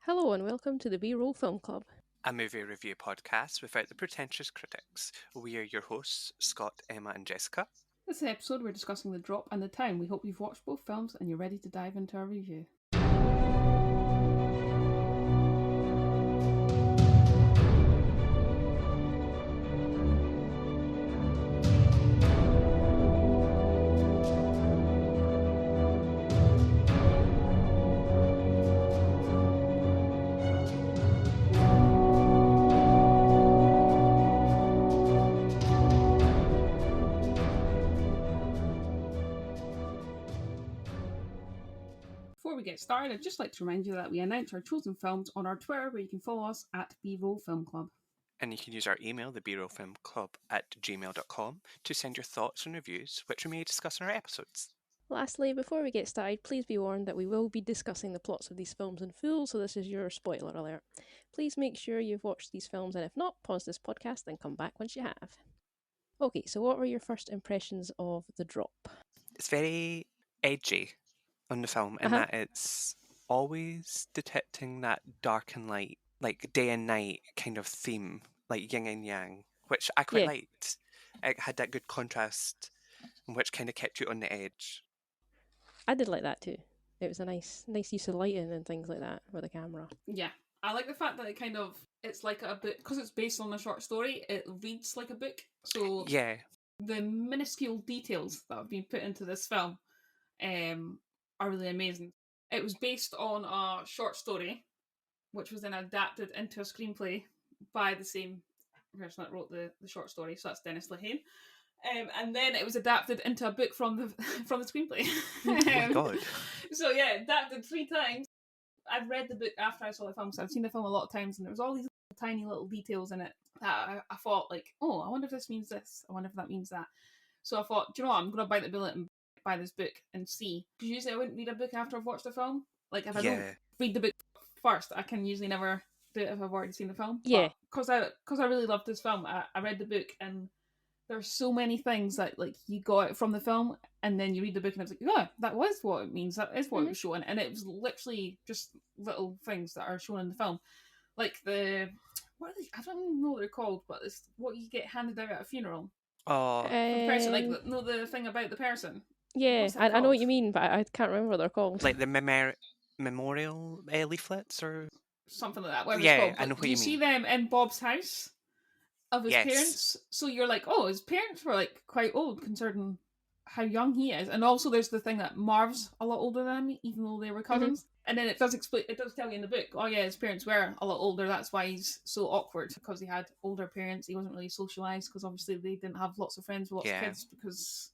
Hello and welcome to the B-Roll Film Club. A movie review podcast without the pretentious critics. We are your hosts, Scott, Emma, and Jessica. This episode, we're discussing The Drop and The Town. We hope you've watched both films and you're ready to dive into our review. Before we get started, I'd just like to remind you that we announce our chosen films on our Twitter, where you can follow us at B-Roll Film Club. And you can use our email, thebrollfilmclub@gmail.com, to send your thoughts and reviews, which we may discuss in our episodes. Lastly, before we get started, please be warned that we will be discussing the plots of these films in full, so this is your spoiler alert. Please make sure you've watched these films, and if not, pause this podcast and come back once you have. Okay, so what were your first impressions of The Drop? It's very edgy on the film in that it's always depicting that dark and light, like day and night kind of theme, like yin and yang, which I quite liked. It had that good contrast, which kind of kept you on the edge. I did like that too. It was a nice use of lighting and things like that with the camera. Yeah, I like the fact that it's like a book, because it's based on a short story, it reads like a book. So yeah, the minuscule details that have been put into this film are really amazing. It was based on a short story, which was then adapted into a screenplay by the same person that wrote the short story, so that's Dennis Lehane. And then it was adapted into a book from the screenplay. Oh my god. So yeah, adapted 3 times. I've read the book after I saw the film, so I've seen the film a lot of times, and there was all these tiny little details in it that I thought, like, oh, I wonder if this means this, I wonder if that means that. So I thought, do you know what, I'm going to bite the bullet and buy this book and see. Because usually I wouldn't read a book after I've watched the film. Like, if I don't read the book first, I can usually never do it if I've already seen the film. Yeah. Because I really loved this film, I read the book, and there's so many things that, like, you got out from the film, and then you read the book and it's like, yeah, that was what it means, that is what it was showing. And it was literally just little things that are shown in the film. Like I don't even know what they're called, but it's what you get handed out at a funeral. Oh, the person, like, the thing about the person. Yeah, I know what you mean, but I can't remember what they're called. Like the memorial leaflets or something like that. Whatever yeah, it's called. I know what you mean. You see them in Bob's house of his parents, so you're like, oh, his parents were like quite old considering how young he is. And also there's the thing that Marv's a lot older than him, even though they were cousins. And then it does tell you in the book, oh yeah, his parents were a lot older, that's why he's so awkward, because he had older parents. He wasn't really socialized, because obviously they didn't have lots of friends with lots of kids, because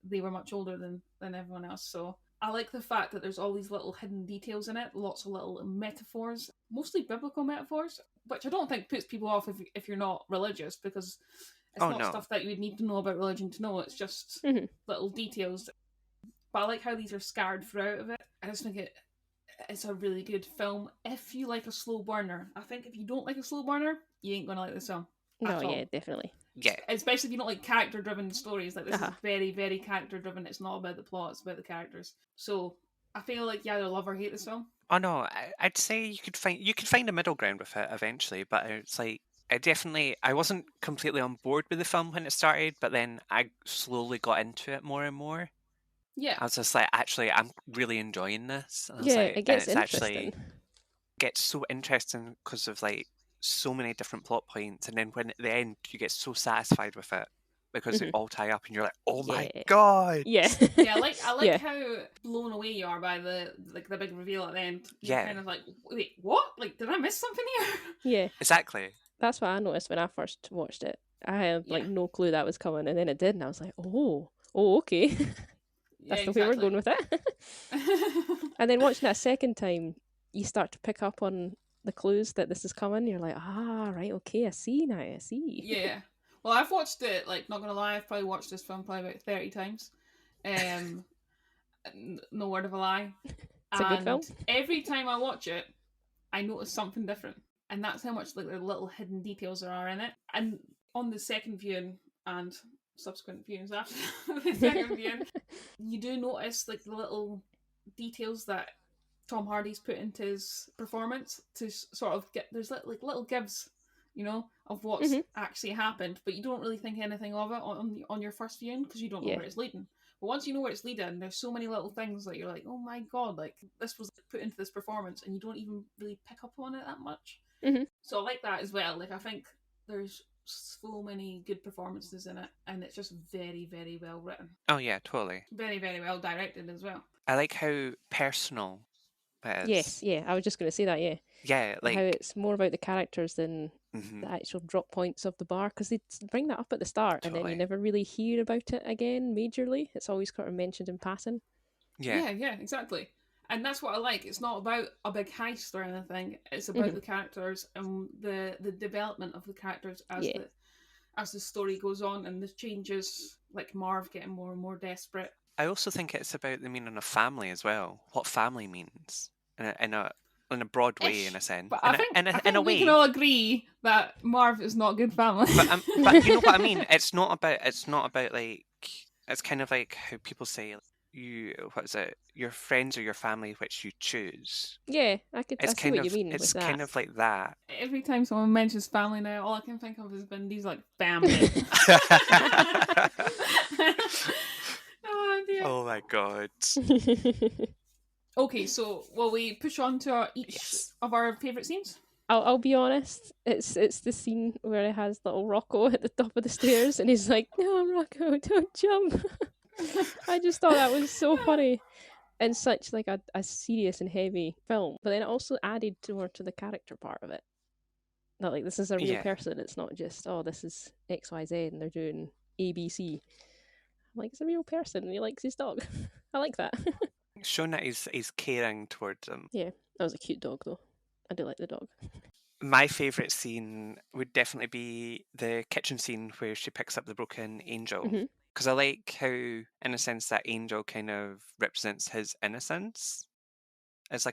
they were much older than everyone else. So I like the fact that there's all these little hidden details in it, lots of little metaphors, mostly biblical metaphors, which I don't think puts people off if you're not religious, because it's not stuff that you would need to know about religion to know. It's just little details. But I like how these are scattered throughout of it. I just think it's a really good film if you like a slow burner. I think if you don't like a slow burner, you ain't going to like this film. No, yeah, definitely. Yeah. Especially if you don't like character-driven stories. Like, this is very, very character-driven. It's not about the plot, it's about the characters. So I feel like you either love or hate this film. Oh no, I'd say you could find a middle ground with it eventually, but it's like I wasn't completely on board with the film when it started, but then I slowly got into it more and more. Yeah. I was just like, actually, I'm really enjoying this. And it gets interesting. Gets so interesting because of like so many different plot points, and then when at the end you get so satisfied with it because they all tie up, and you're like, oh my god. Yeah. I like how blown away you are by the big reveal at the end. You're kind of like, wait, what? Like, did I miss something here? Yeah. Exactly. That's what I noticed when I first watched it. I had like no clue that was coming, and then it did, and I was like, oh, okay. That's the way we're going with it. And then watching it a second time, you start to pick up on the clues that this is coming. You're like, right, okay, I see now, I see. Yeah. Well, I've watched it, like, not gonna lie, I've probably watched this film probably about 30 times. No word of a lie. It's a good film. Every time I watch it, I notice something different. And that's how much, like, the little hidden details there are in it. And on the second viewing and subsequent viewings after the second viewing, you do notice, like, the little details that Tom Hardy's put into his performance to sort of get, there's like little gives, you know, of what's actually happened, but you don't really think anything of it on your first viewing because you don't know where it's leading. But once you know where it's leading, there's so many little things that you're like, oh my god, like this was put into this performance, and you don't even really pick up on it that much. So I like that as well. Like I think there's so many good performances in it, and it's just very, very well written. Oh yeah, totally. Very, very well directed as well. I like how personal it is. Yes, yeah, I was just going to say that, yeah. Yeah, like how it's more about the characters than the actual drop points of the bar, because they bring that up at the start and then you never really hear about it again majorly. It's always kind of mentioned in passing. Yeah, exactly. And that's what I like. It's not about a big heist or anything. It's about the characters and the development of the characters as the story goes on, and the changes, like Marv getting more and more desperate. I also think it's about the meaning of family as well. What family means in a broad way, in a sense. But I think we can all agree that Marv is not good family. But you know what I mean? It's not about like, it's kind of like how people say, your friends or your family which you choose. Yeah, I see what you mean. It's kind of like that. Every time someone mentions family now, all I can think of is Vin Diesel, like, family. Oh dear. Oh my god. Okay, so will we push on to each of our favourite scenes? I'll be honest, it's the scene where it has little Rocco at the top of the stairs and he's like, no, Rocco, don't jump. I just thought that was so funny. And such like a serious and heavy film. But then it also added more to the character part of it. Not like this is a real person, it's not just, oh, this is XYZ and they're doing ABC. I'm like, it's a real person and he likes his dog. I like that. Showing that he's caring towards him. Yeah, that was a cute dog though. I do like the dog. My favourite scene would definitely be the kitchen scene where she picks up the broken angel. Because I like how, in a sense, that angel kind of represents his innocence. It's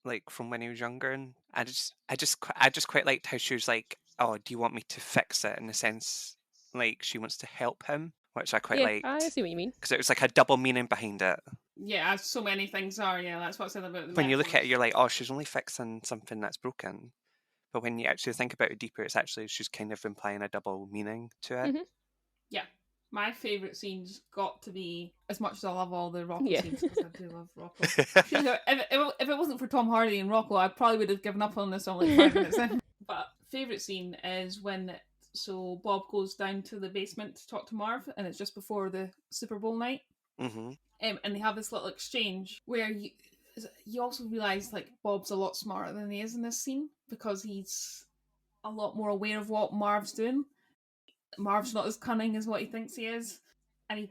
like from when he was younger, and I just quite liked how she was like, "Oh, do you want me to fix it?" In a sense, like she wants to help him, which I quite liked. I see what you mean. Because it was like a double meaning behind it. Yeah, as so many things are. Yeah, that's what I said about the. When you look at it, you're like, "Oh, she's only fixing something that's broken," but when you actually think about it deeper, it's actually she's kind of implying a double meaning to it. Yeah. My favourite scene's got to be, as much as I love all the Rocco scenes, because I do love Rocco. If it wasn't for Tom Hardy and Rocco, I probably would have given up on this only 5 minutes in. But favourite scene is when Bob goes down to the basement to talk to Marv, and it's just before the Super Bowl night. And they have this little exchange where you also realise like Bob's a lot smarter than he is in this scene, because he's a lot more aware of what Marv's doing. Marv's not as cunning as what he thinks he is, and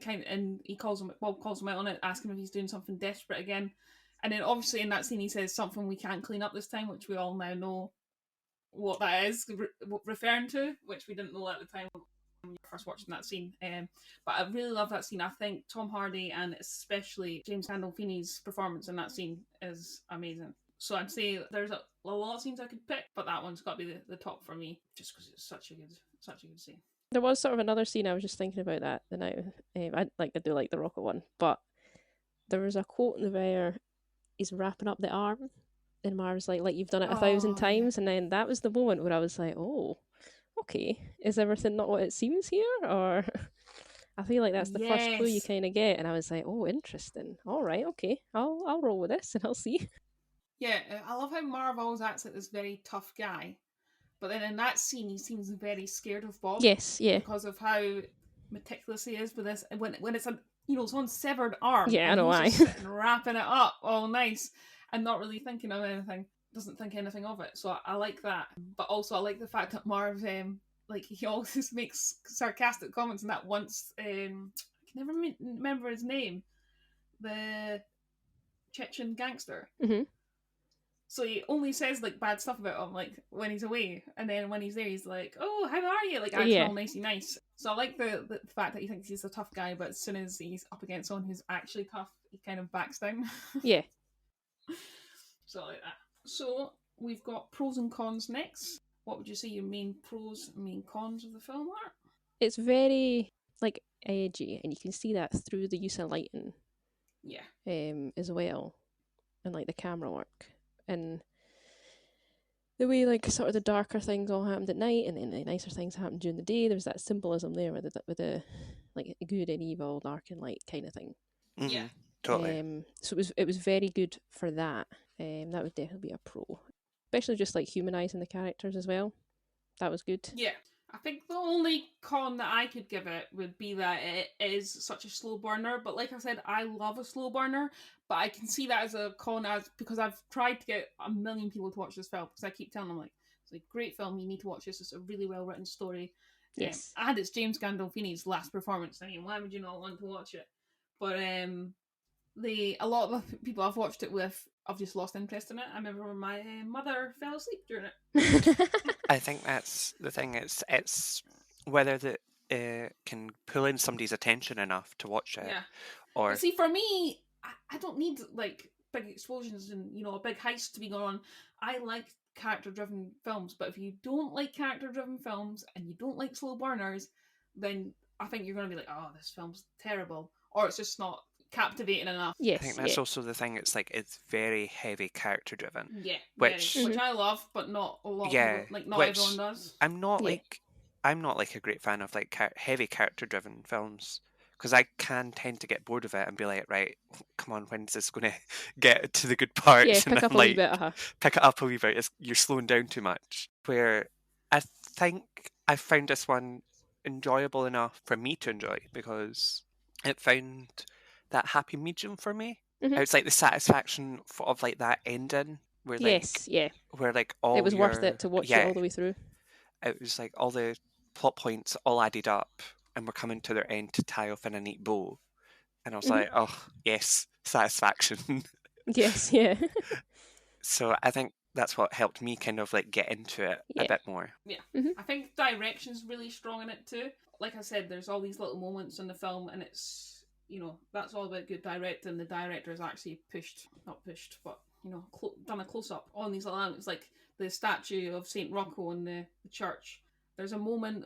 Bob calls him out on it, asking if he's doing something desperate again. And then obviously in that scene he says something we can't clean up this time, which we all now know what that is referring to, which we didn't know at the time when we were first watching that scene. But I really love that scene. I think Tom Hardy and especially James Gandolfini's performance in that scene is amazing. So I'd say there's a lot of scenes I could pick, but that one's got to be the top for me, just because it's such a good scene. There was sort of another scene I was just thinking about that the night. I do like the Rocket one, but there was a quote in the where he's wrapping up the arm, and Marv's like you've done it 1,000 times, and then that was the moment where I was like, oh, okay, is everything not what it seems here? Or I feel like that's the first clue you kind of get, and I was like, oh, interesting. All right, okay, I'll roll with this, and I'll see. Yeah, I love how Marv always acts like this very tough guy. But then in that scene, he seems very scared of Bob. Yes, yeah. Because of how meticulous he is with this. When it's someone's severed arm. Yeah, I know why. Sitting wrapping it up all nice and not really thinking of anything. Doesn't think anything of it. So I like that. But also I like the fact that Marv, he always makes sarcastic comments, and that once, I can never remember his name, the Chechen gangster. So he only says bad stuff about him, when he's away, and then when he's there, he's like, "Oh, how are you?" Acting all nicey nice. So I like the fact that he thinks he's a tough guy, but as soon as he's up against someone who's actually tough, he kind of backs down. Yeah. So I like that. So we've got pros and cons next. What would you say your main pros and main cons of the film are? It's very edgy, and you can see that through the use of lighting. Yeah. As well. and like the camera work and the way like sort of the darker things all happened at night and then the nicer things happened during the day. There's that symbolism there with the like good and evil, dark and light kind of thing. Yeah, totally. So it was very good for that. That would definitely be a pro, especially just like humanizing the characters as well. That was good. Yeah. I think the only con that I could give it would be that it is such a slow burner. But like I said, I love a slow burner. But I can see that as a con because I've tried to get a million people to watch this film because I keep telling them like it's a great film. You need to watch this. It's a really well written story. Yes. And it's James Gandolfini's last performance. I mean, why would you not want to watch it? But a lot of the people I've watched it with, I've just lost interest in it. I remember my mother fell asleep during it. I think that's the thing. It's whether that can pull in somebody's attention enough to watch it, or but see, for me, I don't need like big explosions and a big heist to be going on. I like character-driven films, but if you don't like character-driven films and you don't like slow burners, then I think you're going to be like, oh, this film's terrible, or it's just not captivating enough. Yes, I think that's also the thing. It's like it's very heavy character driven. Yeah, which I love, but not a lot. Yeah, of people, like not everyone does. I'm not like a great fan of like heavy character driven films because I can tend to get bored of it and be like, right, come on, when's this going to get to the good parts? Yeah, and pick up I'm a wee bit. Pick it up a wee bit. You're slowing down too much. Where I think I found this one enjoyable enough for me to enjoy because it found that happy medium for me. Mm-hmm. It's like the satisfaction of like that ending where like where like all it was worth it to watch it all the way through. It was like all the plot points all added up and we're coming to their end to tie off in a neat bow. And I was like, oh yes, satisfaction. Yes, yeah. So I think that's what helped me kind of like get into it a bit more. Yeah. I think direction's really strong in it too. Like I said, there's all these little moments in the film and it's that's all about good directing. The director has actually not pushed, but done a close-up on these little elements, like the statue of Saint Rocco in the church. There's a moment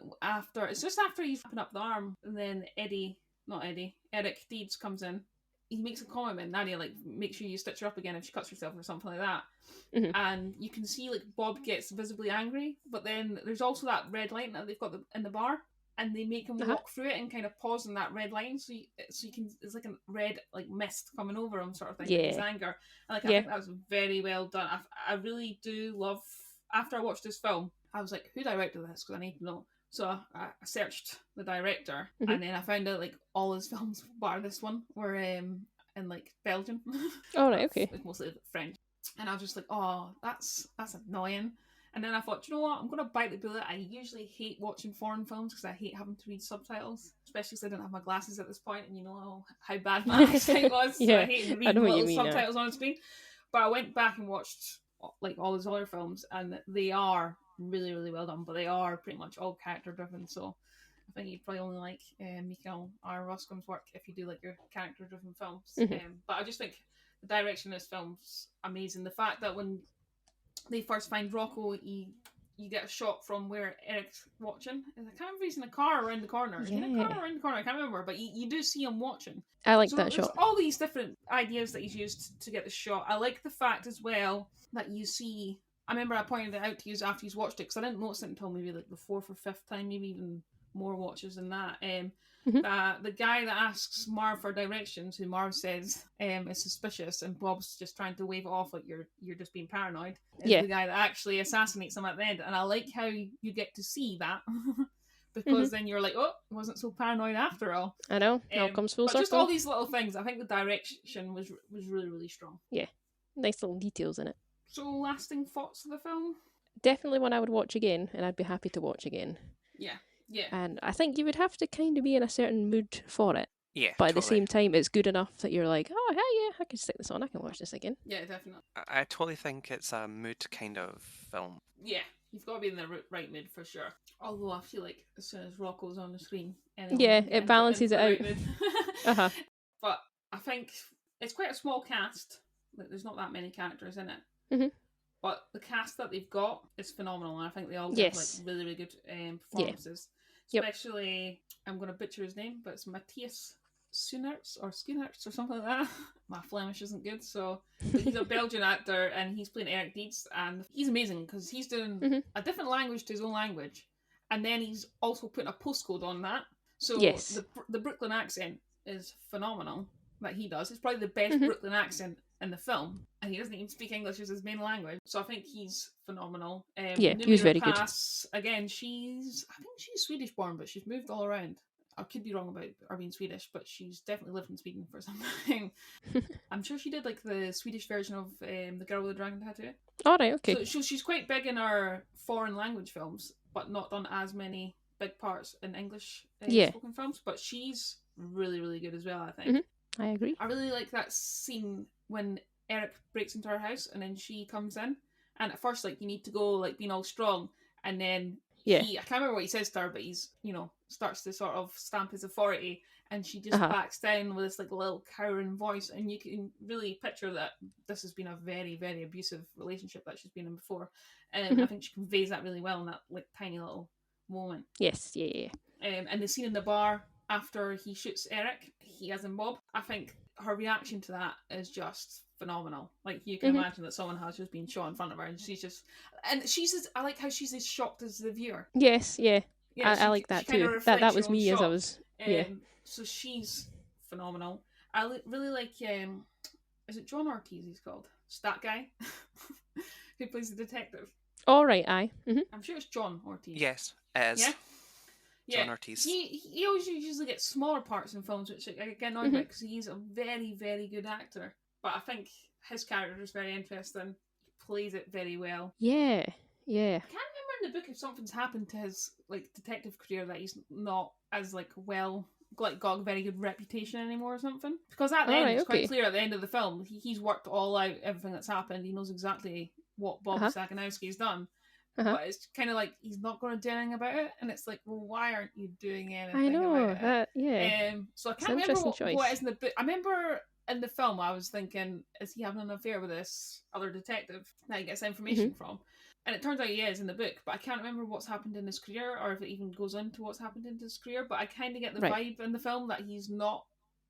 it's just after he's wrapping up the arm, and then Eric Deeds comes in. He makes a comment about Nadia, like, make sure you stitch her up again if she cuts herself or something like that. And you can see like Bob gets visibly angry, but then there's also that red light that they've got in the bar. And they make him walk through it and kind of pause on that red line, so you can. It's like a red like mist coming over him, sort of thing. His anger. And I think that was very well done. I really do love. After I watched this film, I was like, who directed this? Because I need to know. So I searched the director, and then I found out like all his films, bar this one, were in like Belgium. Oh right, okay. Like mostly French. And I was just like, oh, that's annoying. And then I thought, you know what? I'm going to bite the bullet. I usually hate watching foreign films because I hate having to read subtitles, especially because I didn't have my glasses at this point, and you know how bad my eyesight was. So I hate reading little subtitles on the screen. But I went back and watched like all his other films, and they are really, really well done. But they are pretty much all character driven. So I think you'd probably only like Mikael R. Roskam's work if you do like your character driven films. But I just think the direction of this film's amazing. The fact that when they first find Rocco, you get a shot from where Eric's watching. And I can't remember if he's in a car around the corner. Is he in a car around the corner? I can't remember, but you do see him watching. I like that shot. All these different ideas that he's used to get the shot. I like the fact as well that you see. I remember I pointed it out to you after he's watched it because I didn't notice it until maybe like the fourth or fifth time, maybe even more watches than that. The guy that asks Marv for directions, who Marv says is suspicious, and Bob's just trying to wave it off like you're just being paranoid, is the guy that actually assassinates him at the end. And I like how you get to see that because then you're like, oh, it wasn't so paranoid after all. I know, it all comes full circle. Just all these little things. I think the direction was really, really strong. Yeah, nice little details in it. So, lasting thoughts of the film? Definitely one I would watch again, and I'd be happy to watch again. Yeah. Yeah. And I think you would have to kind of be in a certain mood for it. Yeah. But at the same time, it's good enough that you're like, oh, yeah, I can stick this on. I can watch this again. Yeah, definitely. I totally think it's a mood kind of film. Yeah, you've got to be in the right mood for sure. Although I feel like as soon as Rocco's on the screen, it balances it out. But I think it's quite a small cast. Like, there's not that many characters in it. But the cast that they've got is phenomenal, and I think they all give like really, really good performances. Especially, I'm going to butcher his name, but it's Matthias Soenaerts or Skoonerts or something like that. My Flemish isn't good, so he's a Belgian actor and he's playing Eric Deeds, and he's amazing because he's doing a different language to his own language, and then he's also putting a postcode on that. So Yes. the Brooklyn accent is phenomenal that he does. It's probably the best Brooklyn accent in the film, and he doesn't even speak English as his main language. So I think he's phenomenal. Yeah, he was very good. Again, I think she's Swedish born, but she's moved all around. I could be wrong about her being Swedish, but she's definitely lived in Sweden for some time. I'm sure she did like the Swedish version of The Girl with the Dragon Tattoo. All right, okay. So she's quite big in our foreign language films, but not done as many big parts in English spoken films. But she's really, really good as well, I think. I agree. I really like that scene when Eric breaks into her house and then she comes in. And at first, like, you need to go, like, being all strong. And then I can't remember what he says to her, but he's, starts to sort of stamp his authority. And she just backs down with this, like, little cowering voice. And you can really picture that this has been a very, very abusive relationship that she's been in before. And I think she conveys that really well in that, like, tiny little moment. Yes, yeah. And the scene in the bar after he shoots Eric, he as in Bob, I think her reaction to that is just phenomenal. Like, you can imagine that someone has just been shot in front of her, and I like how she's as shocked as the viewer. Yes, yeah. I like that too. That was me shock. As I was. So she's phenomenal. I really like. Is it John Ortiz? He's called. It's that guy who plays the detective. All right, aye. I'm sure it's John Ortiz. Yes, as. Yeah. John Ortiz. He always usually gets smaller parts in films, which I get annoyed about because he's a very, very good actor. But I think his character is very interesting. He plays it very well. Yeah. I can't remember in the book if something's happened to his like detective career that he's not as like well got a very good reputation anymore or something. Because at the end, it's quite clear at the end of the film, he's worked all out everything that's happened. He knows exactly what Bob Saganowski's done. But it's kind of like he's not going to do anything about it, and it's like, well, why aren't you doing anything about it? So I can't remember what is in the book. I remember in the film I was thinking, is he having an affair with this other detective that he gets information from? And it turns out he is in the book, but I can't remember what's happened in his career or if it even goes into what's happened in his career. But I kind of get the vibe in the film that he's not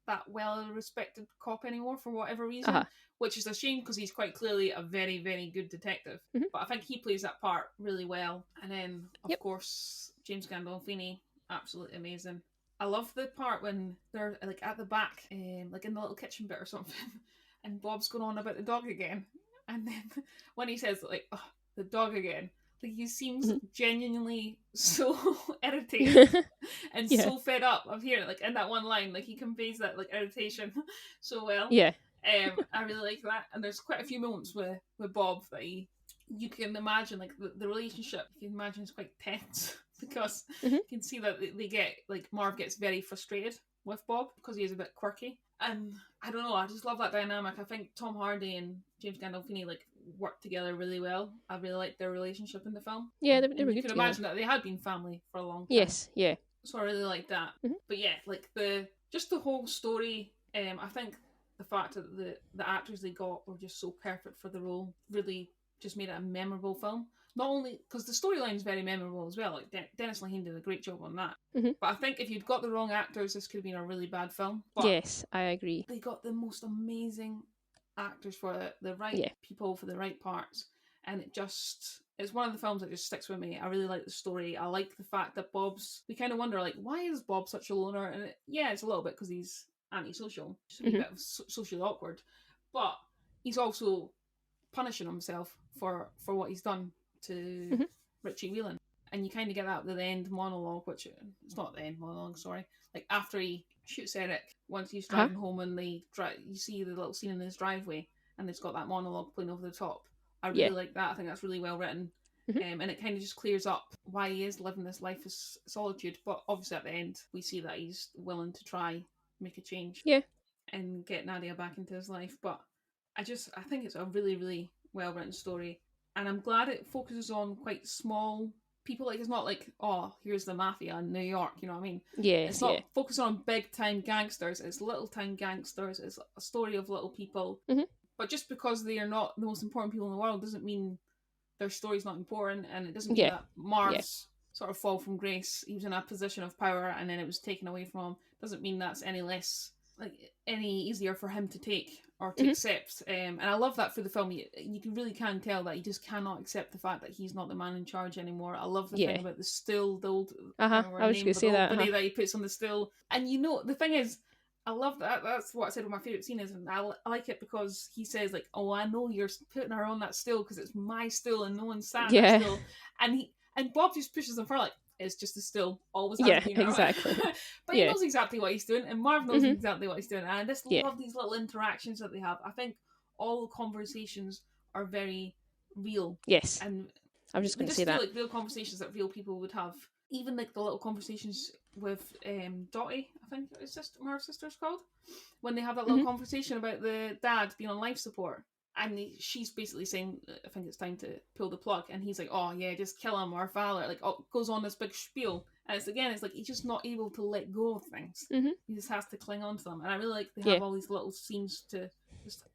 that well-respected cop anymore for whatever reason, which is a shame because he's quite clearly a very, very good detective. But I think he plays that part really well. And then, of course, James Gandolfini, absolutely amazing. I love the part when they're like at the back, like in the little kitchen bit or something, and Bob's going on about the dog again. And then when he says, like, oh, the dog again, like he seems genuinely so irritated and so fed up of hearing, like in that one line, like he conveys that like irritation so well. I really like that. And there's quite a few moments with Bob that you can imagine, like the relationship, you can imagine is quite tense because you can see that they get, like Marv gets very frustrated with Bob because he is a bit quirky. And I don't know, I just love that dynamic. I think Tom Hardy and James Gandolfini like work together really well. I really like their relationship in the film. Yeah, they were good. You can imagine that they had been family for a long time. Yes, yeah. So I really like that. But yeah, like the whole story. I think the fact that the actors they got were just so perfect for the role really just made it a memorable film. Not only because the storyline is very memorable as well. Like Dennis Lehane did a great job on that. But I think if you'd got the wrong actors, this could have been a really bad film. But yes, I agree. They got the most amazing actors for it, the right people for the right parts, and it's one of the films that just sticks with me. I really like the story. I like the fact that we kind of wonder, like, why is Bob such a loner? And it's a little bit because he's antisocial, just a bit of socially awkward, but he's also punishing himself for what he's done to Richie Whelan. And you kind of get that with the end monologue, which it's not the end monologue, sorry. Like after he shoots Eric, once he's driving home and you see the little scene in his driveway and it's got that monologue playing over the top. I really like that. I think that's really well written. And it kind of just clears up why he is living this life of solitude. But obviously at the end, we see that he's willing to try make a change and get Nadia back into his life. But I think it's a really, really well written story. And I'm glad it focuses on quite small people. Like, it's not like, oh, here's the mafia in New York, you know what I mean? It's not focused on big time gangsters, it's little time gangsters, it's a story of little people. But just because they are not the most important people in the world doesn't mean their story's not important, and it doesn't mean that Marv's sort of fall from grace, he was in a position of power and then it was taken away from him, doesn't mean that's any less like any easier for him to take or to accept. And I love that for the film. You really can tell that he just cannot accept the fact that he's not the man in charge anymore. I love the thing about the still, the old I was going to say that that he puts on the still. And the thing is, I love that. That's what I said my favourite scene is, and I like it because he says like, "Oh, I know you're putting her on that still because it's my still and no one's sat on that still." And Bob just pushes him for like, it's just a still, always has been. Exactly. But he knows exactly what he's doing, and Marv knows exactly what he's doing. And I just love these little interactions that they have. I think all the conversations are very real. Yes. And I was just going to say that. Like real conversations that real people would have. Even like the little conversations with Dottie, I think Marv's sister's called, when they have that little conversation about the dad being on life support. And she's basically saying, I think it's time to pull the plug. And he's like, oh, yeah, just kill him or father. Like, goes on this big spiel. And it's like he's just not able to let go of things. He just has to cling on to them. And I really like they have all these little scenes to just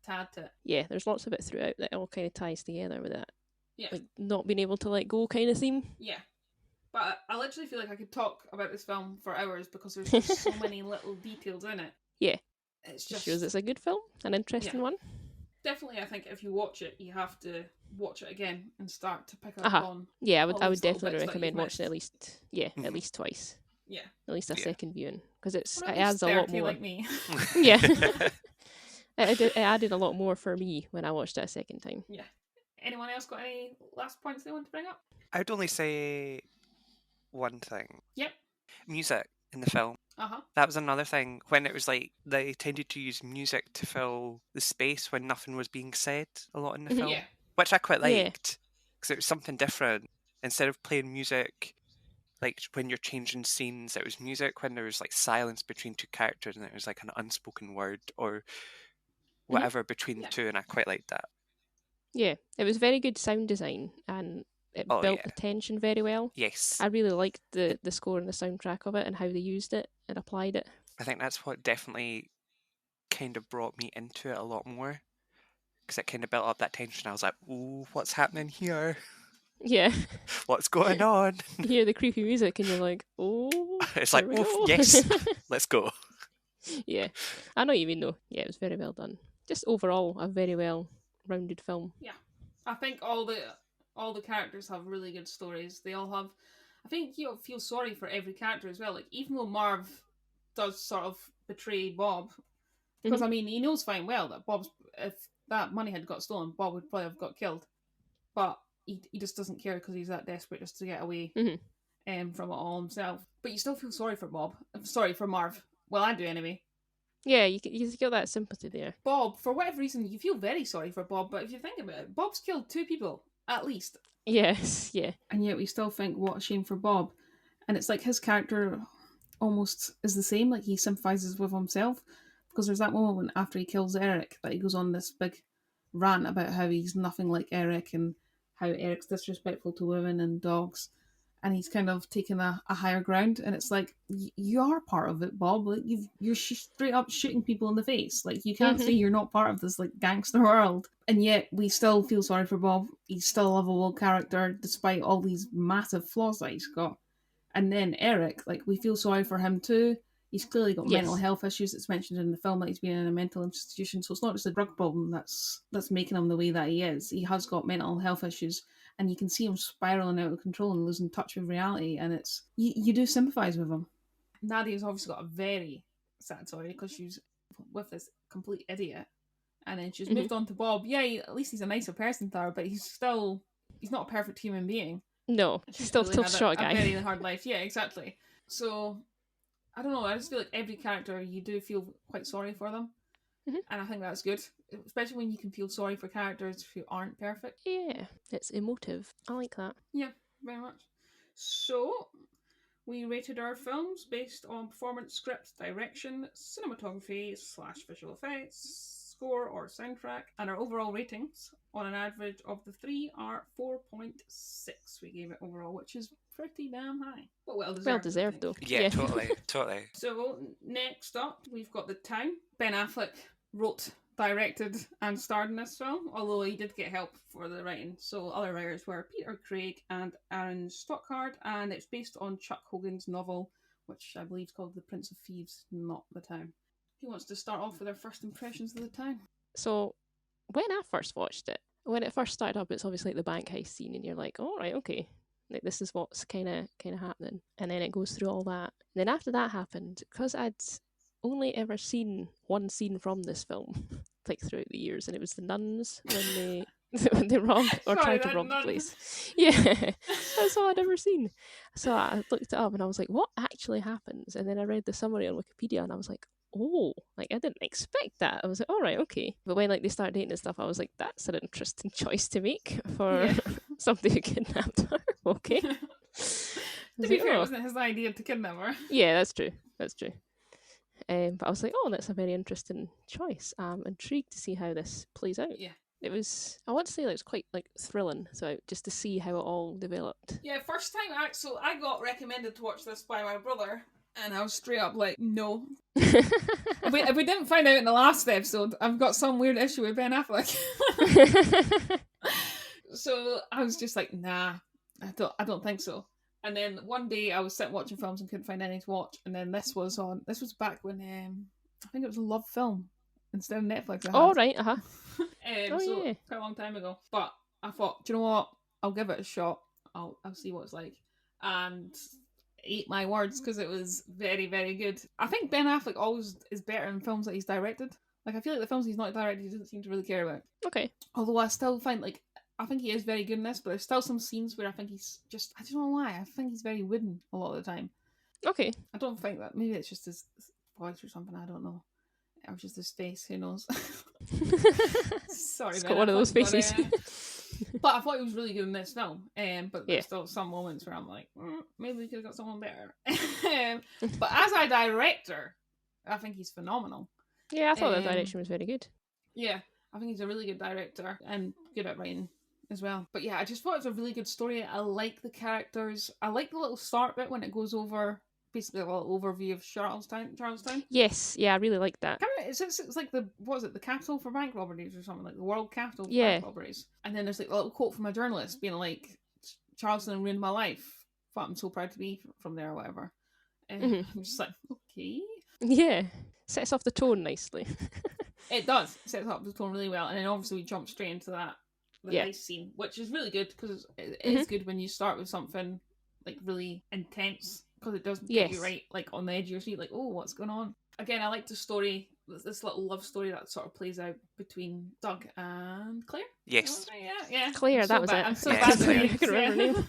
add to it. Yeah, there's lots of it throughout that all kind of ties together with that. Yeah. Like, not being able to let go kind of theme. Yeah. But I literally feel like I could talk about this film for hours because there's just so many little details in it. Yeah. It shows it's a good film, an interesting one. Definitely, I think if you watch it, you have to watch it again and start to pick up on. Yeah, I would definitely recommend watching it at least. Yeah, at least twice. Yeah, at least a second viewing because it adds a lot more. Like me. Yeah, it added a lot more for me when I watched it a second time. Yeah. Anyone else got any last points they want to bring up? I'd only say one thing. Yep. Music in the film. That was another thing when it was like they tended to use music to fill the space when nothing was being said a lot in the film, which I quite liked because it was something different. Instead of playing music like when you're changing scenes, it was music when there was like silence between two characters and it was like an unspoken word or whatever between the two, and I quite liked that. Yeah, it was very good sound design and it built the tension very well. Yes. I really liked the score and the soundtrack of it and how they used it and applied it. I think that's what definitely kind of brought me into it a lot more because it kind of built up that tension. I was like, ooh, what's happening here? Yeah. What's going on? You hear the creepy music and you're like, oh. It's like, oof, yes, let's go. Yeah. I know what you mean though. Yeah, it was very well done. Just overall, a very well-rounded film. Yeah. I think all the characters have really good stories. They all have. I think you feel sorry for every character as well. Like even though Marv does sort of betray Bob, because I mean he knows fine well that if that money had got stolen, Bob would probably have got killed. But he just doesn't care because he's that desperate just to get away from it all himself. But you still feel sorry for Marv. Well, I do anyway. Yeah, you get that sympathy there. Bob, for whatever reason, you feel very sorry for Bob, but if you think about it, Bob's killed 2 people, at least. Yes, yeah. And yet we still think, what a shame for Bob. And it's like his character almost is the same, like he sympathises with himself. Because there's that moment when after he kills Eric, that he goes on this big rant about how he's nothing like Eric and how Eric's disrespectful to women and dogs. And he's kind of taken a higher ground, and it's like you are part of it, Bob. Like you're straight up shooting people in the face. Like you can't say you're not part of this like gangster world. And yet we still feel sorry for Bob. He's still a lovable character despite all these massive flaws that he's got. And then Eric, like we feel sorry for him too. He's clearly got mental health issues. It's mentioned in the film that he's been in a mental institution. So it's not just a drug problem that's making him the way that he is. He has got mental health issues. And you can see him spiraling out of control and losing touch with reality. And it's you do sympathise with him. Nadia's obviously got a very sad story because she's with this complete idiot. And then she's moved on to Bob. Yeah, at least he's a nicer person to her, but he's not a perfect human being. No, he's still short guy. A very hard life. Yeah, exactly. So, I don't know. I just feel like every character, you do feel quite sorry for them. And I think that's good, especially when you can feel sorry for characters who aren't perfect. Yeah, it's emotive. I like that. Yeah, very much. So, we rated our films based on performance, script, direction, cinematography / visual effects, score or soundtrack, and our overall ratings on an average of the 3 are 4.6. We gave it overall, which is pretty damn high. But well deserved though. Yeah, totally. So, next up, we've got The Town. Ben Affleck wrote, directed, and starred in this film, although he did get help for the writing. So other writers were Peter Craig and Aaron Stockhard, and it's based on Chuck Hogan's novel, which I believe is called The Prince of Thieves, not The Town. He wants to start off with our first impressions of the time. So, when I first watched it, when it first started up, it's obviously like the bank heist scene, and you're like, "All right, okay, like this is what's kind of happening." And then it goes through all that. And then after that happened, because I'd only ever seen one scene from this film, like throughout the years, and it was the nuns when they when they robbed or tried to rob the place. Yeah, that's all I'd ever seen. So I looked it up, and I was like, "What actually happens?" And then I read the summary on Wikipedia, and I was like, oh, like I didn't expect that. I was like, all right, okay. But when like they started dating and stuff, I was like, that's an interesting choice to make for somebody who kidnapped her. Okay. To be fair, it wasn't his idea to kidnap her. Yeah, that's true. That's true. But I was like, oh, that's a very interesting choice. I'm intrigued to see how this plays out. Yeah. It was, I want to say, like, it's quite like thrilling, so just to see how it all developed. Yeah, first time I got recommended to watch this by my brother, and I was straight up like, no. If we didn't find out in the last episode, I've got some weird issue with Ben Affleck. So I was just like, nah, I don't think so. And then one day I was sitting watching films and couldn't find any to watch, and then this was on. This was back when I think it was Love Film instead of Netflix. Oh right, so yeah, quite a long time ago. But I thought, do you know what? I'll give it a shot. I'll see what it's like. And ate my words, because it was very, very good. I think Ben Affleck always is better in films that he's directed. Like, I feel like the films he's not directed, he doesn't seem to really care about. Okay. Although I still find, like, I think he is very good in this, but there's still some scenes where I think he's just, I don't know why, I think he's very wooden a lot of the time. Okay. I don't think that, maybe it's just his voice or something, I don't know. Or just his face, who knows. Sorry, it's Ben got one of those faces. But I thought he was really good in this film. But there's still some moments where I'm like, maybe we could have got someone better. But as a director, I think he's phenomenal. Yeah, I thought the direction was very good. Yeah, I think he's a really good director and good at writing as well. But yeah, I just thought it was a really good story. I like the characters. I like the little start bit when it goes over basically a little overview of Charlestown. Yes, yeah, I really like that. It's like the capital for bank robberies or something, like the world capital for bank robberies. And then there's like a little quote from a journalist being like, Charleston ruined my life, but I'm so proud to be from there or whatever. And I'm just like, okay. Yeah, sets off the tone nicely. It does, sets off the tone really well. And then obviously we jump straight into the heist scene, which is really good, because it is good when you start with something like really intense, because it does get you right, like on the edge of your seat, like, oh, what's going on? Again, I like the story, this little love story that sort of plays out between Doug and Claire. Yes. Yeah. Claire, that was it. I'm so bad with I can remember her name.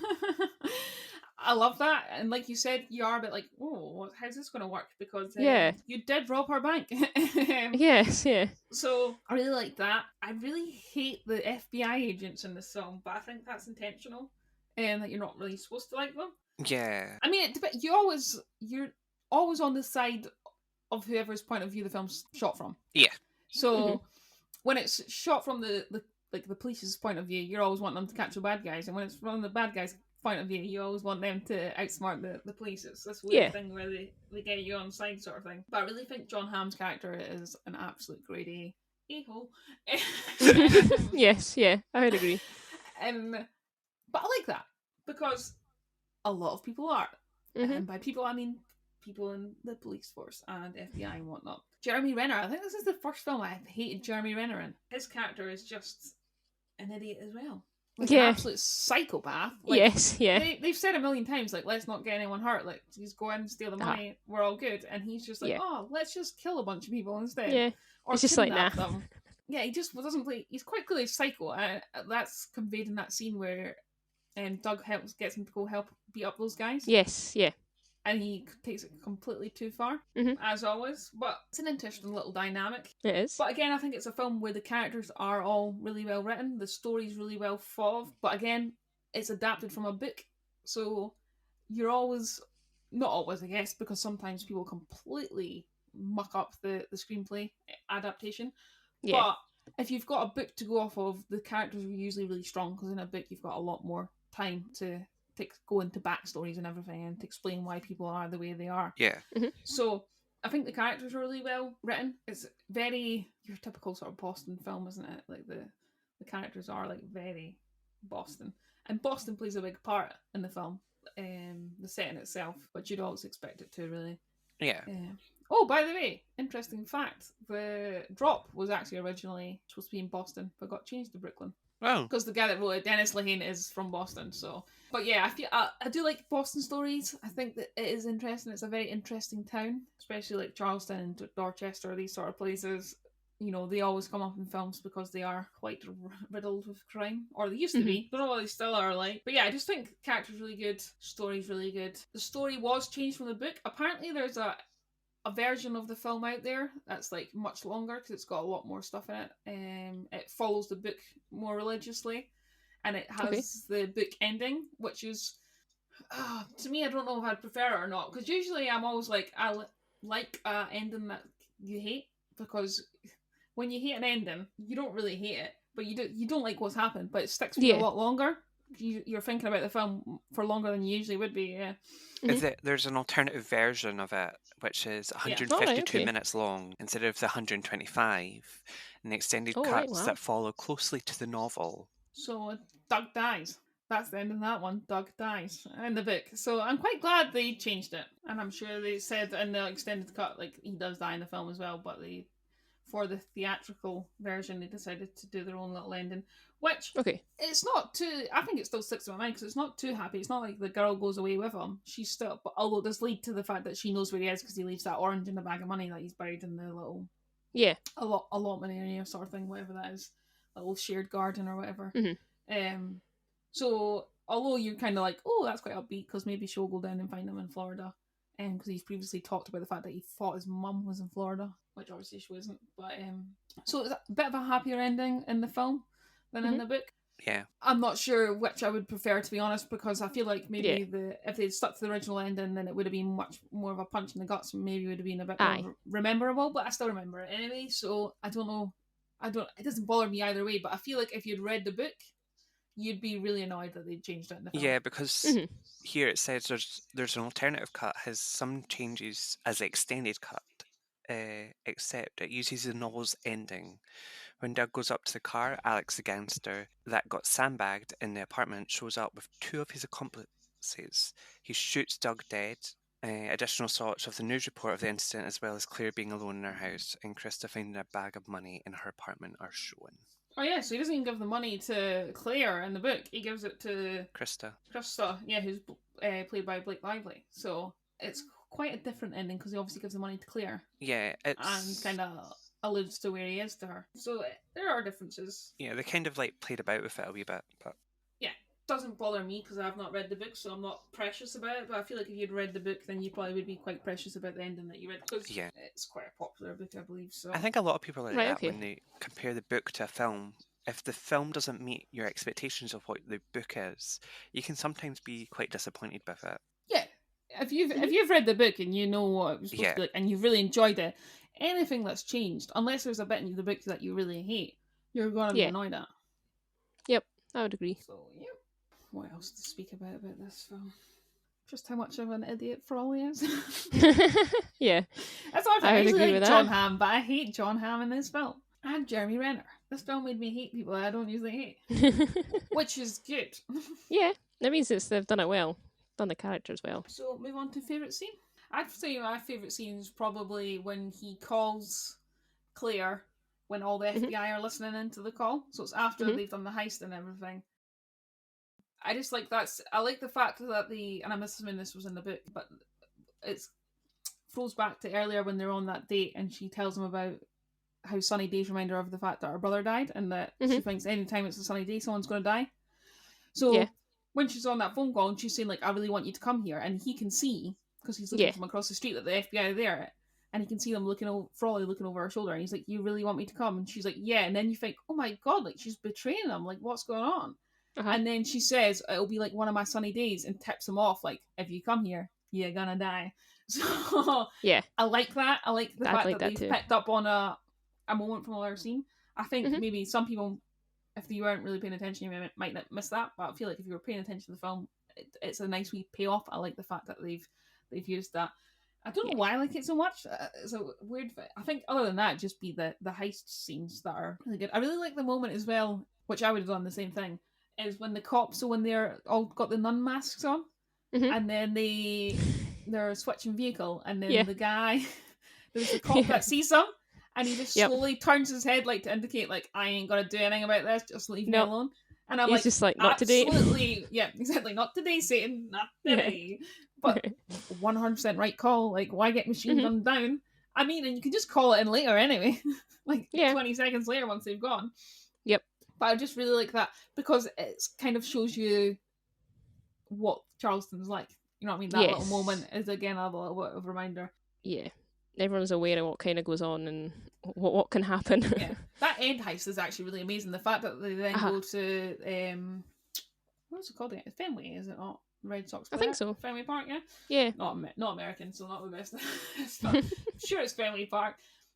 I love that, and like you said, you are a bit like, oh, how's this going to work? Because you did rob her bank. Yes, yeah. So I really like that. I really hate the FBI agents in this film, but I think that's intentional, and that you're not really supposed to like them. Yeah. I mean, you're always on the side of whoever's point of view the film's shot from. Yeah. So when it's shot from the police's point of view, you're always wanting them to catch the bad guys, and when it's from the bad guys' point of view, you always want them to outsmart the police. It's this weird thing where they get you on side sort of thing. But I really think John Hamm's character is an absolute grade A-hole. Yes, yeah, I would agree. But I like that, because a lot of people are. And by people, I mean people in the police force and FBI and whatnot. Jeremy Renner, I think this is the first film I've hated Jeremy Renner in. His character is just an idiot as well. Like an absolute psychopath. Like, yes, yeah. They've said a million times, like, let's not get anyone hurt. Like, just go in and steal the money. We're all good. And he's just like, oh, let's just kill a bunch of people instead. Yeah. Or it's just like, nah. Them. Yeah, he just doesn't play. He's quite clearly psycho. That's conveyed in that scene where Doug gets him to go help beat up those guys. Yes, yeah. And he takes it completely too far, as always. But it's an interesting little dynamic. It is. But again, I think it's a film where the characters are all really well written. The story's really well thought of. But again, it's adapted from a book. So you're always, not always, I guess, because sometimes people completely muck up the screenplay adaptation. Yeah. But if you've got a book to go off of, the characters are usually really strong, because in a book you've got a lot more time to go into backstories and everything, and to explain why people are the way they are. Yeah. So I think the characters are really well written. It's very your typical sort of Boston film, isn't it? Like the characters are like very Boston, and Boston plays a big part in the film. The setting itself, but you'd always expect it to, really. Yeah. Oh, by the way, interesting fact: the drop was actually originally supposed to be in Boston, but got changed to Brooklyn. Oh, because the guy that wrote it, Dennis Lehane, is from Boston. So, but yeah, I do like Boston stories. I think that it is interesting. It's a very interesting town, especially like Charleston and Dorchester, these sort of places. You know, they always come up in films because they are quite riddled with crime, or they used to be. Don't know what they still are like. But yeah, I just think the character's really good, story's really good. The story was changed from the book. Apparently, there's a version of the film out there that's like much longer because it's got a lot more stuff in it. It follows the book more religiously, and it has the book ending, which is to me, I don't know if I'd prefer it or not, because usually I'm always like, like ending that you hate, because when you hate an ending, you don't really hate it, but you don't like what's happened, but it sticks with you a lot longer. You're thinking about the film for longer than you usually would be. Yeah. Is it? There's an alternative version of it, which is 152 minutes long instead of the 125, and the extended cuts that follow closely to the novel. So Doug dies. That's the end of that one. Doug dies in the book. So I'm quite glad they changed it, and I'm sure they said in the extended cut, like, he does die in the film as well, but for the theatrical version, they decided to do their own little ending, which it's not too. I think it still sticks in my mind because it's not too happy. It's not like the girl goes away with him. She's still, but although it does lead to the fact that she knows where he is because he leaves that orange in the bag of money that he's buried in the little allotment area sort of thing, whatever that is, little shared garden or whatever. So although you're kind of like, oh, that's quite upbeat because maybe she'll go down and find him in Florida. Because he's previously talked about the fact that he thought his mum was in Florida, which obviously she wasn't. But so it's a bit of a happier ending in the film than in the book. Yeah, I'm not sure which I would prefer, to be honest, because I feel like maybe if they'd stuck to the original ending, then it would have been much more of a punch in the guts, and maybe would have been a bit more memorable. But I still remember it anyway, so I don't know. It doesn't bother me either way. But I feel like if you'd read the book, you'd be really annoyed that they changed it in the film. Yeah, because here it says there's an alternative cut, has some changes as the extended cut, except it uses the novel's ending. When Doug goes up to the car, Alex the gangster that got sandbagged in the apartment shows up with two of his accomplices. He shoots Doug dead. Additional shots of the news report of the incident, as well as Claire being alone in her house and Krista finding a bag of money in her apartment, are shown. Oh yeah, so he doesn't even give the money to Claire in the book. He gives it to Krista, who's played by Blake Lively. So it's quite a different ending because he obviously gives the money to Claire. Yeah, and kind of alludes to where he is to her. So there are differences. Yeah, they kind of like played about with it a wee bit, but yeah, doesn't bother me because I've not read the book, so I'm not precious about it. But I feel like if you'd read the book, then you probably would be quite precious about the ending that you read because it's quite a popular book, I believe. So I think a lot of people are like that when they compare the book to a film. If the film doesn't meet your expectations of what the book is, you can sometimes be quite disappointed with it. Yeah, if you've read the book and you know what it was supposed to be like, and you've really enjoyed it, anything that's changed, unless there's a bit in the book that you really hate, you're gonna be annoyed at. Yep, I would agree. So yep. What else to speak about this film? Just how much of an idiot Frawley is. Yeah, that's all I really like John Hamm, but I hate John Hamm in this film. And Jeremy Renner. This film made me hate people I don't usually hate, which is good. Yeah, that means they've done it well, done the characters well. So move on to favourite scene. I'd say my favourite scene is probably when he calls Claire when all the FBI are listening into the call. So it's after they've done the heist and everything. I just like I like the fact that and I'm assuming this was in the book, but it throws back to earlier when they're on that date and she tells him about how sunny days remind her of the fact that her brother died and that she thinks anytime it's a sunny day someone's going to die. So when she's on that phone call and she's saying like, I really want you to come here, and he can see because he's looking from across the street that the FBI are there, and he can see them Frawley looking over her shoulder, and he's like, you really want me to come? And she's like, yeah. And then you think, oh my god, like she's betraying him, like what's going on? And then she says it'll be like one of my sunny days and tips him off like, if you come here you're gonna die. So I like that. I like the fact that they've picked up on a moment from another scene. I think maybe some people, if you weren't really paying attention, you might not miss that, but I feel like if you were paying attention to the film, it's a nice wee payoff. I like the fact that they've used that. I don't know why I like it so much. It's a weird. I think other than that, just be the heist scenes that are really good. I really like the moment as well, which I would have done the same thing, is when the cops, so when they're all got the nun masks on, and then they're switching vehicle, and then the guy there's a cop that sees them, and he just slowly turns his head like to indicate like I ain't gonna do anything about this, just leave me alone. And I'm He's just like, not today. Absolutely, yeah, exactly, not today, Satan, not today. But 100% right call. Like, why get machine gunned down? I mean, and you can just call it in later anyway, like 20 seconds later once they've gone. Yep. But I just really like that because it kind of shows you what Charleston's like. You know what I mean? That little moment is again a little bit of a reminder. Yeah. Everyone's aware of what kind of goes on and what can happen. Yeah. That end heist is actually really amazing. The fact that they then go to what's it called again? Fenway, is it not? Red Sox player? I think so. Fenway Park, yeah? Yeah. Not American, so not the best. I'm sure it's Fenway Park.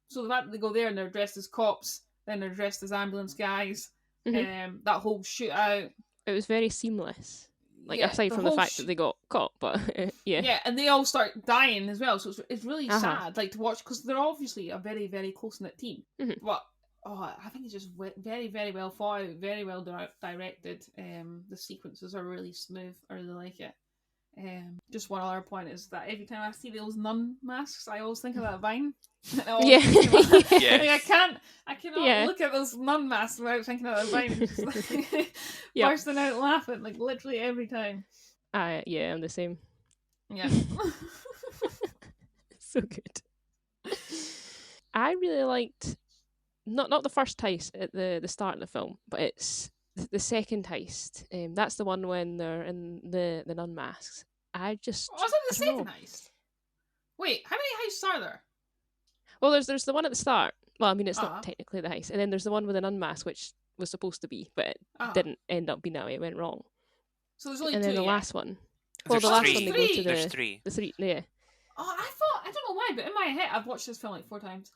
So the fact that they go there and they're dressed as cops, then they're dressed as ambulance guys, that whole shootout. It was very seamless. Like, aside from the fact that they got caught, but yeah. Yeah, and they all start dying as well, so it's really sad, like, to watch, because they're obviously a very, very close-knit team. But, I think it's just very, very well thought out, very well directed. The sequences are really smooth. I really like it. Just one other point is that every time I see those nun masks, I always think of that Vine. Yeah. I cannot look at those nun masks without thinking of that Vine. Just like, bursting out laughing, like literally every time. Yeah, I'm the same. Yeah. So good. I really liked not the first heist at the start of the film, but it's the second heist. That's the one when they're in the nun masks. Was it the second heist? Wait, how many heists are there? Well, there's the one at the start. Well, I mean, it's not technically the heist, and then there's the one with an unmask, which was supposed to be, but it didn't end up being that way. It went wrong. So there's only two. And then the last one. Well, the last one they go to there's three. The three, yeah. Oh, I don't know why, but in my head, I've watched this film like 4 times.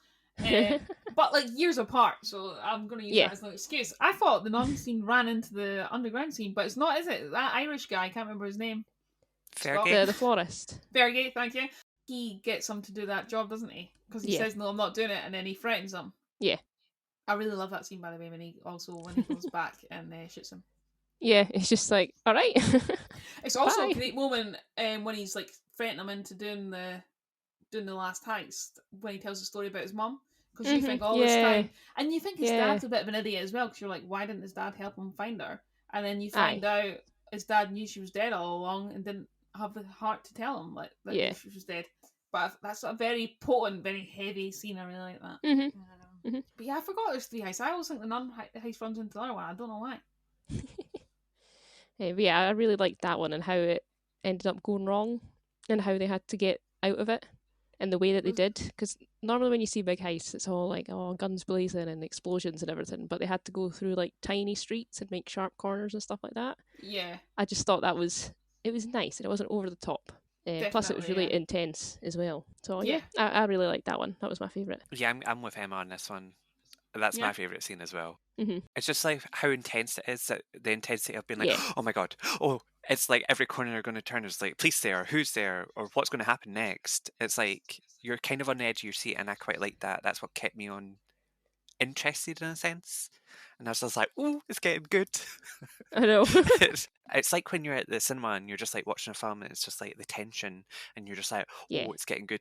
But like years apart, so I'm going to use that as no excuse. I thought the nun scene ran into the underground scene, but it's not, is it? That Irish guy, I can't remember his name. Fairgate. The florist. Fairgate, thank you. He gets him to do that job, doesn't he? Because he says, no, I'm not doing it, and then he threatens him. Yeah. I really love that scene, by the way, when he goes back and shoots him. Yeah, it's just like, all right. It's also a great moment when he's like threatening him into doing the last heist, when he tells the story about his mum. Because you think all this time, and you think his dad's a bit of an idiot as well, because you're like, why didn't his dad help him find her? And then you find out his dad knew she was dead all along and didn't have the heart to tell him that she was dead. But that's a very potent, very heavy scene. I really like that. But yeah, I forgot there's 3 heists. I always think the nun heist runs into the other one. I don't know why. But yeah, I really liked that one and how it ended up going wrong and how they had to get out of it in the way that they did. Because normally when you see big heists, it's all like, guns blazing and explosions and everything. But they had to go through like tiny streets and make sharp corners and stuff like that. Yeah. I just thought it was nice and it wasn't over the top. Plus, it was really intense as well. So yeah, I really liked that one. That was my favourite. Yeah, I'm with Emma on this one. That's my favourite scene as well. It's just like how intense it is, that the intensity of being like, oh my god, it's like every corner you're going to turn is like, police there, who's there, or what's going to happen next. It's like you're kind of on the edge of your seat, and I quite like that. That's what kept me on interested in a sense. And I was just like, oh, it's getting good. I know. It's like when you're at the cinema and you're just like watching a film and it's just like the tension and you're just like, it's getting good.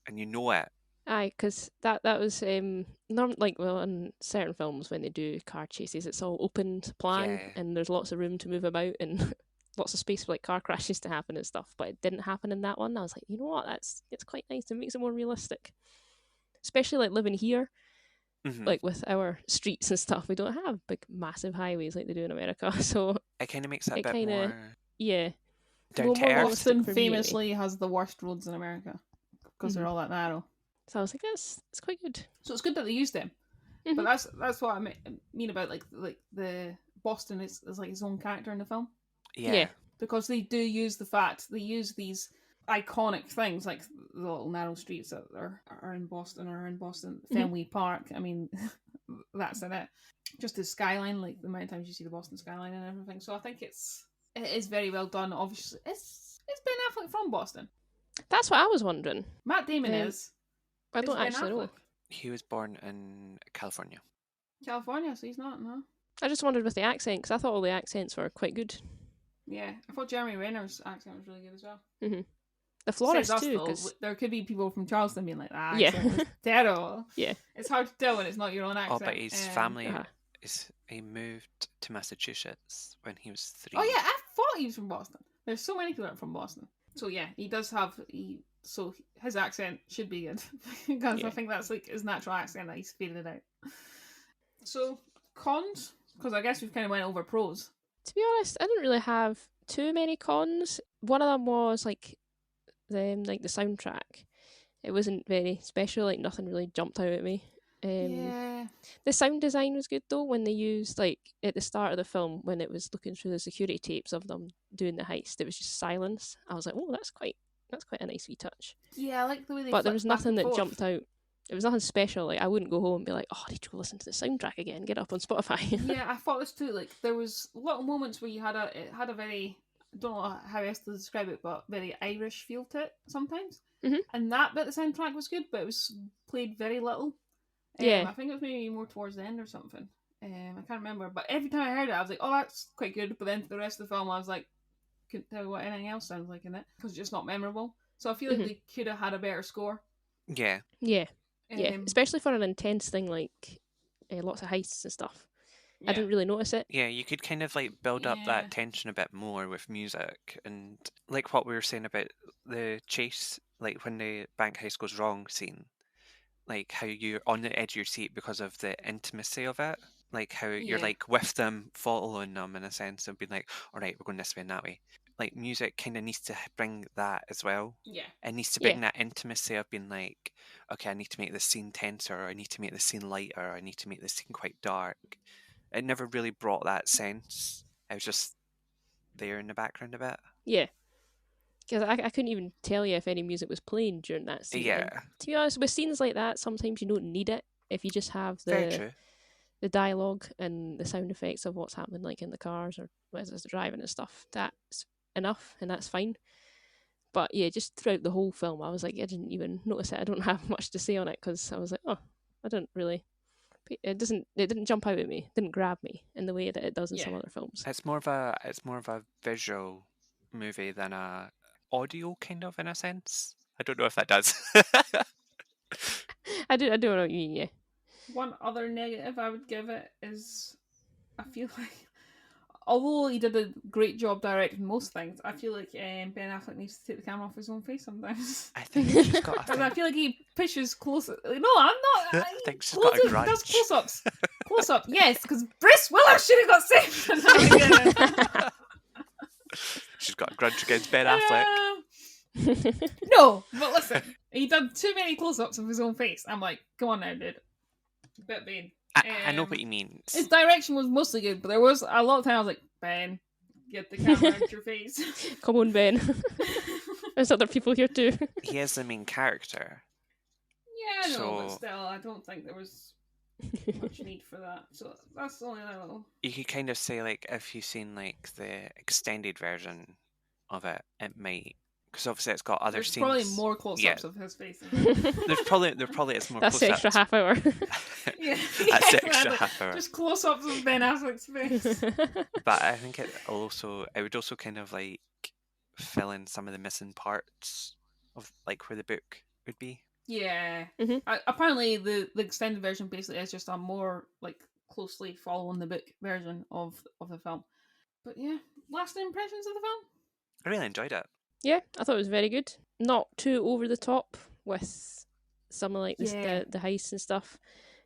And you know it. Aye, because that was in certain films when they do car chases, it's all opened plan and there's lots of room to move about and lots of space for like car crashes to happen and stuff. But it didn't happen in that one. I was like, you know what? It's quite nice. It makes it more realistic, especially like living here. Like with our streets and stuff, we don't have big massive highways like they do in America, so it kind of makes it a bit more down to earth. Boston famously has the worst roads in America because they're all that narrow. So I was like, it's quite good. So it's good that they used them, but that's what I mean about like the Boston is like his own character in the film. Yeah, because they do use they use these iconic things like the little narrow streets that are in Boston Fenway Park. I mean, that's in it. Just the skyline, like the amount of times you see the Boston skyline and everything. So I think it is very well done. Obviously, it's Ben Affleck from Boston. That's what I was wondering. Matt Damon is. I don't actually know. He was born in California. California, so he's not. No. I just wondered with the accent because I thought all the accents were quite good. Yeah, I thought Jeremy Renner's accent was really good as well. The florist us, too, though, because there could be people from Charleston being like, "Ah, yeah, accent was terrible." yeah. It's hard to tell when it's not your own accent. Oh, but his family Uh-huh. he moved to Massachusetts when he was 3. Oh yeah, I thought he was from Boston. There's so many people that are from Boston. So yeah, he does have so his accent should be good because Yeah. I think that's like his natural accent that he's faded out. So cons, because I guess we've kind of went over pros. To be honest, I didn't really have too many cons. One of them was like the soundtrack. It wasn't very special. Like nothing really jumped out at me. Yeah. The sound design was good though when they used like at the start of the film when it was looking through the security tapes of them doing the heist. It was just silence. I was like, oh, that's quite a nice wee touch. Yeah, I like the way they. But there was nothing that forth. jumped out. There was nothing special. Like I wouldn't go home and be like, oh, I need to go listen to the soundtrack again. Get up on Spotify. Yeah, I thought this too. Like there was little moments where it had a very, I don't know how else to describe it, but very Irish feel to it sometimes. Mm-hmm. And that bit of the soundtrack was good, but it was played very little. Yeah. I think it was maybe more towards the end or something. I can't remember. But every time I heard it, I was like, oh, that's quite good. But then for the rest of the film, I was like, couldn't tell what anything else sounds like in it because it's just not memorable. So I feel like they could have had a better score. Yeah. Yeah. Yeah. Especially for an intense thing like lots of heists and stuff. Yeah. I didn't really notice it. Yeah, you could kind of like build up that tension a bit more with music, and like what we were saying about the chase, like when the bank heist goes wrong scene, like how you're on the edge of your seat because of the intimacy of it, like how you're like with them, following them in a sense, and being like, all right, we're going this way and that way. Like music kind of needs to bring that as well. Yeah. It needs to bring that intimacy of being like, okay, I need to make this scene tenser, or I need to make this scene lighter, or I need to make this scene quite dark. It never really brought that sense. It was just there in the background a bit. Yeah. Because I couldn't even tell you if any music was playing during that scene. Yeah. And to be honest, with scenes like that, sometimes you don't need it. If you just have the dialogue and the sound effects of what's happening, like in the cars or as they're driving and stuff, that's enough and that's fine. But yeah, just throughout the whole film, I was like, I didn't even notice it. I don't have much to say on it because I was like, oh, I don't really. It didn't jump out at me. It didn't grab me in the way that it does in some other films. It's more of a visual movie than a audio kind of in a sense. I don't know if that does. I don't know what you mean. Yeah. One other negative I would give it is I feel like although he did a great job directing most things, I feel like Ben Affleck needs to take the camera off his own face sometimes. I think she's got. Because I feel like he pushes close. No, I'm not. I think she's got a grudge. Does close-ups. Close-up, yes, because Bruce Willis should have got saved. She's got a grudge against Ben Affleck. No, but listen, he done too many close-ups of his own face. I'm like, come on now, dude. Bit vain. I know what he means. His direction was mostly good, but there was a lot of time I was like, Ben, get the camera out your face. Come on, Ben. There's other people here too. He is the main character. Yeah, I know, but still, I don't think there was much need for that. So that's the only little. You could kind of say, like, if you've seen like the extended version of it, it might. Because obviously it's got other scenes. There's probably more close-ups of his face. There probably is more That's close-ups. the extra half hour. That's the extra half hour. Just close-ups of Ben Affleck's face. But I think it would also kind of like fill in some of the missing parts of like where the book would be. Yeah. Mm-hmm. Apparently the extended version basically is just a more like closely following the book version of the film. But yeah, last impressions of the film? I really enjoyed it. Yeah, I thought it was very good. Not too over the top with some of like the heists and stuff.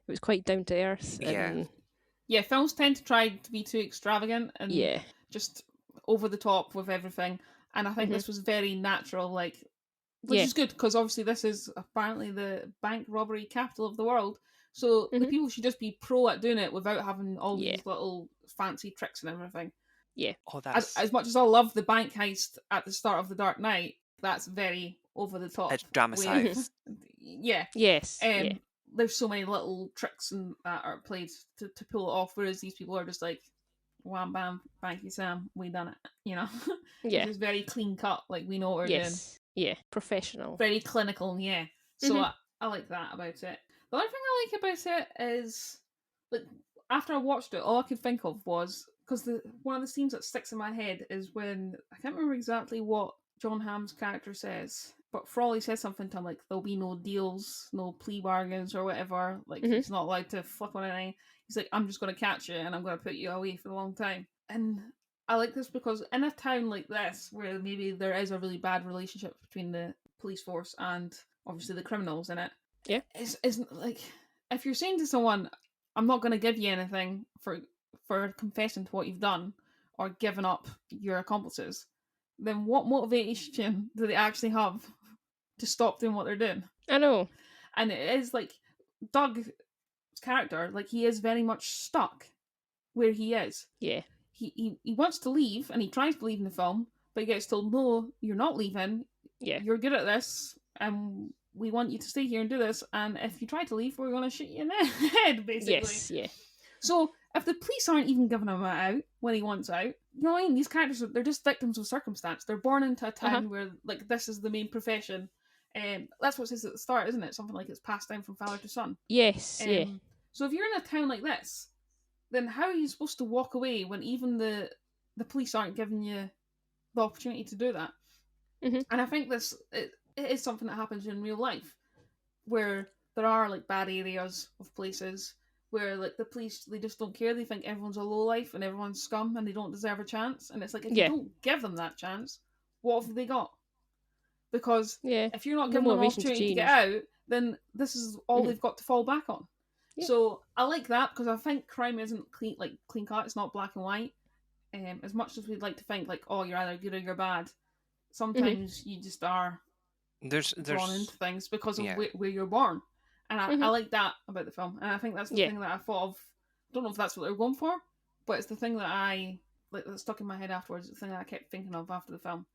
It was quite down to earth. Yeah, films tend to try to be too extravagant and just over the top with everything. And I think this was very natural, which is good because obviously this is apparently the bank robbery capital of the world. So the people should just be pro at doing it without having all these little fancy tricks and everything. Yeah. Oh, as much as I love the bank heist at the start of The Dark Knight, that's very over the top. It's dramatised. Yeah. Yes. There's so many little tricks and that are played to pull it off, whereas these people are just like, wham bam, banky Sam, we done it. You know? Yeah. It's very clean cut, like we know what we're doing. Yeah, professional. Very clinical, yeah. So I like that about it. The other thing I like about it is, like, after I watched it, all I could think of was, because one of the scenes that sticks in my head is when, I can't remember exactly what John Hamm's character says. But Frawley says something to him like, there'll be no deals, no plea bargains or whatever. Like, he's not allowed to flip on anything. He's like, I'm just going to catch you and I'm going to put you away for a long time. And I like this because in a town like this, where maybe there is a really bad relationship between the police force and obviously the criminals in it, yeah, isn't like, if you're saying to someone, I'm not going to give you anything for confessing to what you've done or giving up your accomplices, then what motivation do they actually have to stop doing what they're doing? I know. And it is like Doug's character, like he is very much stuck where he is. Yeah. He wants to leave and he tries to leave in the film, but he gets told, no, you're not leaving. Yeah. You're good at this and we want you to stay here and do this, and if you try to leave, we're going to shoot you in the head, basically. Yes, yeah. So if the police aren't even giving him out when he wants out, you know what I mean? These characters, they're just victims of circumstance. They're born into a town where, like, this is the main profession. That's what it says at the start, isn't it? Something like it's passed down from father to son. Yes, yeah. So if you're in a town like this, then how are you supposed to walk away when even the police aren't giving you the opportunity to do that? And I think it is something that happens in real life, where there are like bad areas of places where like the police, they just don't care. They think everyone's a lowlife and everyone's scum and they don't deserve a chance. And it's like, if you don't give them that chance, what have they got? Because if you're not giving them an opportunity to get out, then this is all they've got to fall back on. Yeah. So I like that because I think crime isn't clean cut. It's not black and white. As much as we'd like to think like, oh, you're either good or you're bad, sometimes you just are drawn into things because of where you're born. And I like that about the film. And I think that's the thing that I thought of. I don't know if that's what they were going for, but it's the thing that I that stuck in my head afterwards. It's the thing that I kept thinking of after the film.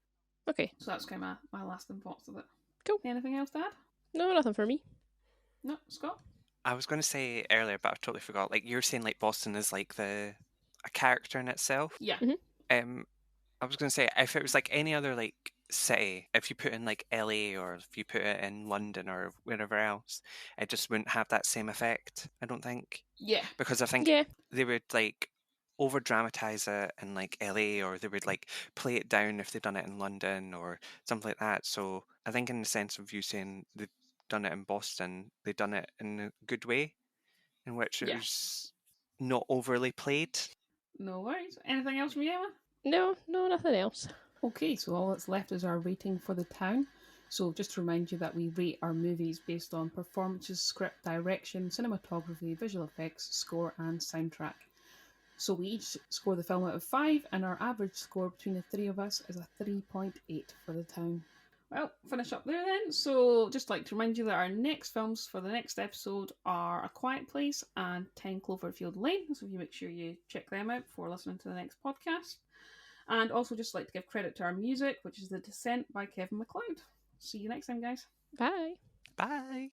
Okay. So that's kind of my lasting thoughts of it. Cool. Anything else to add? No, nothing for me. No, Scott? I was going to say earlier, but I totally forgot. Like, you're saying, like, Boston is like a character in itself. Yeah. I was going to say, if it was like any other like city, if you put in like LA or if you put it in London or wherever else, it just wouldn't have that same effect, I don't think. Yeah. Because I think they would like over dramatize it in like LA, or they would like play it down if they'd done it in London or something like that. So I think in the sense of you saying they've done it in Boston, they've done it in a good way, in which it was not overly played. No worries. Anything else from you, Emma? No, nothing else. Okay, so all that's left is our rating for The Town. So just to remind you that we rate our movies based on performances, script, direction, cinematography, visual effects, score and soundtrack. So we each score the film out of 5, and our average score between the three of us is a 3.8 for The Town. Well, finish up there then. So just like to remind you that our next films for the next episode are A Quiet Place and 10 Cloverfield Lane. So you make sure you check them out before listening to the next podcast. And also just like to give credit to our music, which is The Descent by Kevin MacLeod. See you next time, guys. Bye. Bye.